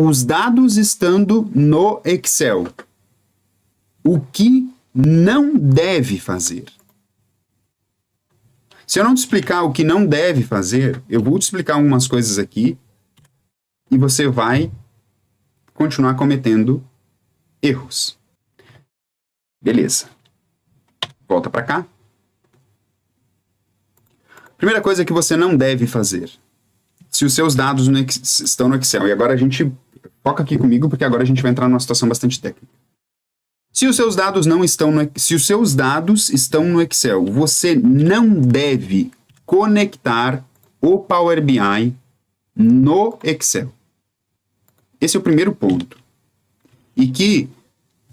os dados estando no Excel. O que não deve fazer? Se eu não te explicar o que não deve fazer, eu vou te explicar algumas coisas aqui e você vai continuar cometendo erros. Beleza. Volta para cá. Primeira coisa que você não deve fazer. Se os seus dados estão no Excel. E agora a gente foca aqui comigo, porque agora a gente vai entrar numa situação bastante técnica. Se os seus dados não estão se os seus dados estão no Excel, você não deve conectar o Power BI no Excel. Esse é o primeiro ponto. E que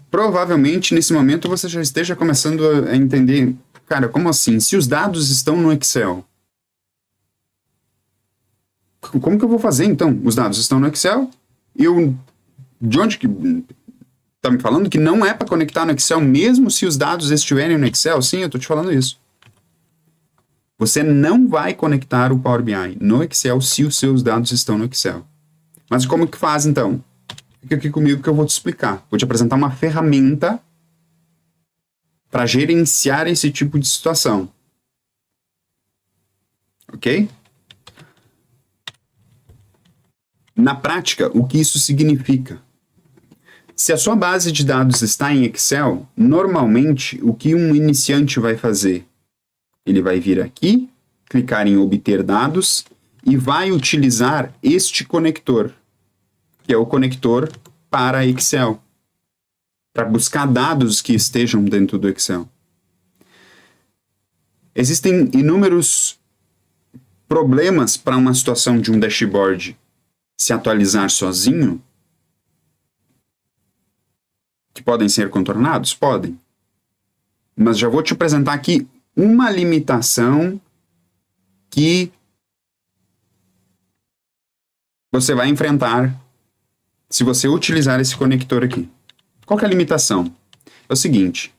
provavelmente nesse momento você já esteja começando a entender, cara, como assim? Se os dados estão no Excel, como que eu vou fazer então? Os dados estão no Excel? De onde que tá me falando que não é para conectar no Excel mesmo se os dados estiverem no Excel? Sim, eu tô te falando isso. Você não vai conectar o Power BI no Excel se os seus dados estão no Excel. Mas como que faz então? Fica aqui comigo que eu vou te explicar. Vou te apresentar uma ferramenta para gerenciar esse tipo de situação. Ok? Na prática, o que isso significa? Se a sua base de dados está em Excel, normalmente o que um iniciante vai fazer? Ele vai vir aqui, clicar em obter dados e vai utilizar este conector, que é o conector para Excel, para buscar dados que estejam dentro do Excel. Existem inúmeros problemas para uma situação de um dashboard se atualizar sozinho, que podem ser contornados? Podem. Mas já vou te apresentar aqui uma limitação que você vai enfrentar se você utilizar esse conector aqui. Qual que é a limitação? É o seguinte,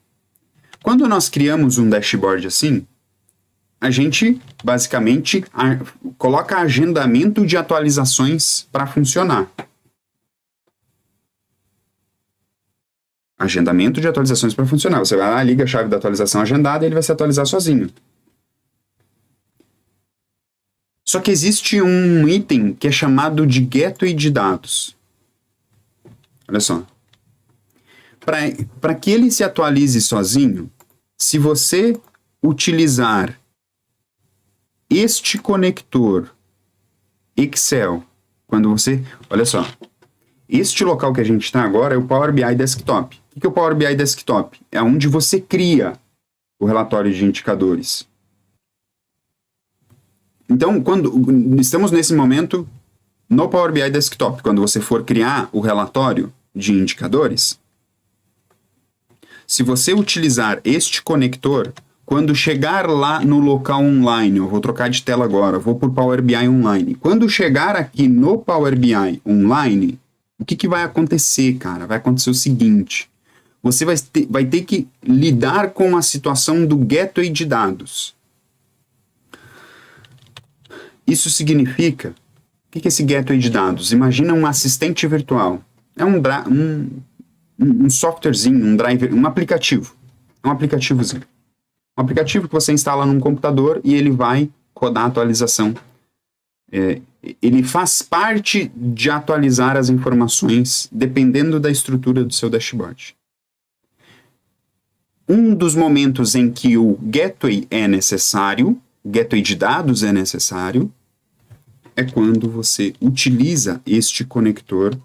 quando nós criamos um dashboard assim, a gente basicamente coloca agendamento de atualizações para funcionar. Agendamento de atualizações para funcionar. Você vai lá, liga a chave da atualização agendada e ele vai se atualizar sozinho. Só que existe um item que é chamado de gateway de dados. Olha só. Para que ele se atualize sozinho, se você utilizar este conector Excel, quando você... Olha só. Este local que a gente está agora é o Power BI Desktop. O que é o Power BI Desktop? É onde você cria o relatório de indicadores. Então, quando estamos nesse momento no Power BI Desktop, quando você for criar o relatório de indicadores, se você utilizar este conector, quando chegar lá no local online, eu vou trocar de tela agora, vou por Power BI Online. Quando chegar aqui no Power BI Online, o que vai acontecer, cara? Vai acontecer o seguinte, você vai ter que lidar com a situação do gateway de dados. Isso significa, o que é esse gateway de dados? Imagina um assistente virtual. É um softwarezinho, um driver, um aplicativo. É um aplicativozinho. Um aplicativo que você instala num computador e ele vai rodar a atualização. Ele faz parte de atualizar as informações dependendo da estrutura do seu dashboard. Um dos momentos em que o gateway é necessário, o gateway de dados é necessário, é quando você utiliza este conector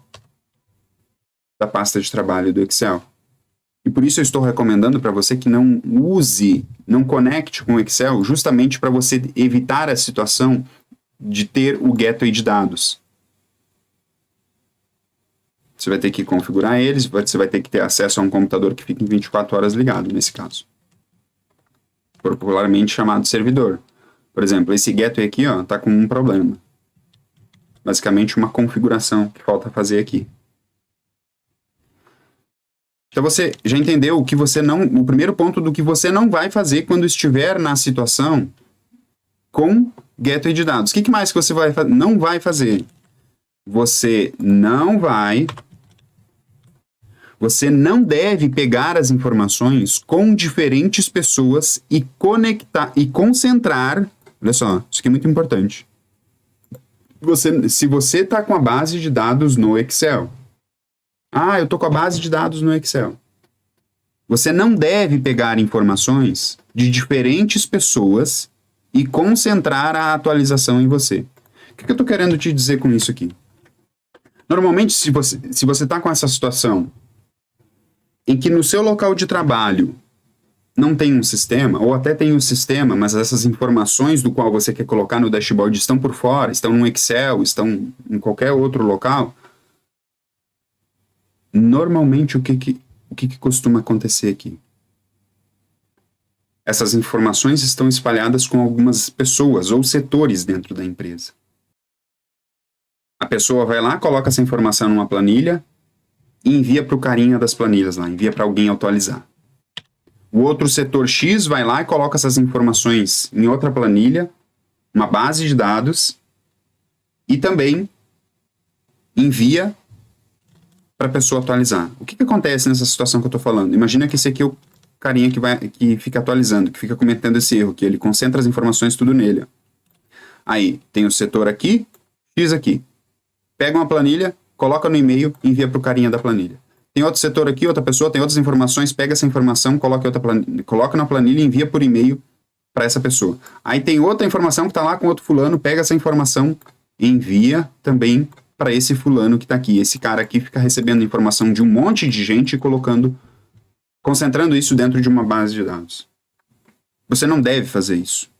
da pasta de trabalho do Excel. E por isso eu estou recomendando para você que não conecte com o Excel, justamente para você evitar a situação de ter o gateway de dados. Você vai ter que configurar eles, você vai ter que ter acesso a um computador que fica em 24 horas ligado, nesse caso. Popularmente chamado servidor. Por exemplo, esse gateway aqui está com um problema. Basicamente uma configuração que falta fazer aqui. Então você já entendeu o que você não... O primeiro ponto do que você não vai fazer quando estiver na situação com gateway de dados. O que mais que você não vai fazer? você não deve pegar as informações com diferentes pessoas e conectar e concentrar. Olha só, isso aqui é muito importante. Se você está com a base de dados no Excel, eu estou com a base de dados no Excel. Você não deve pegar informações de diferentes pessoas e concentrar a atualização em você. O que eu estou querendo te dizer com isso aqui? Normalmente, se você está com essa situação em que no seu local de trabalho não tem um sistema, ou até tem um sistema, mas essas informações do qual você quer colocar no dashboard estão por fora, estão no Excel, estão em qualquer outro local, normalmente o que costuma acontecer aqui? Essas informações estão espalhadas com algumas pessoas ou setores dentro da empresa. A pessoa vai lá, coloca essa informação numa planilha e envia para o carinha das planilhas lá, envia para alguém atualizar. O outro setor X vai lá e coloca essas informações em outra planilha, uma base de dados, e também envia para a pessoa atualizar. O que acontece nessa situação que eu estou falando? Imagina que esse aqui é o carinha que fica atualizando, que fica cometendo esse erro, que ele concentra as informações tudo nele. Aí, tem o setor aqui, X aqui. Pega uma planilha, coloca no e-mail e envia para o carinha da planilha. Tem outro setor aqui, outra pessoa, tem outras informações, pega essa informação, coloca na planilha e envia por e-mail para essa pessoa. Aí tem outra informação que está lá com outro fulano, pega essa informação e envia também para esse fulano que está aqui. Esse cara aqui fica recebendo informação de um monte de gente e concentrando isso dentro de uma base de dados. Você não deve fazer isso.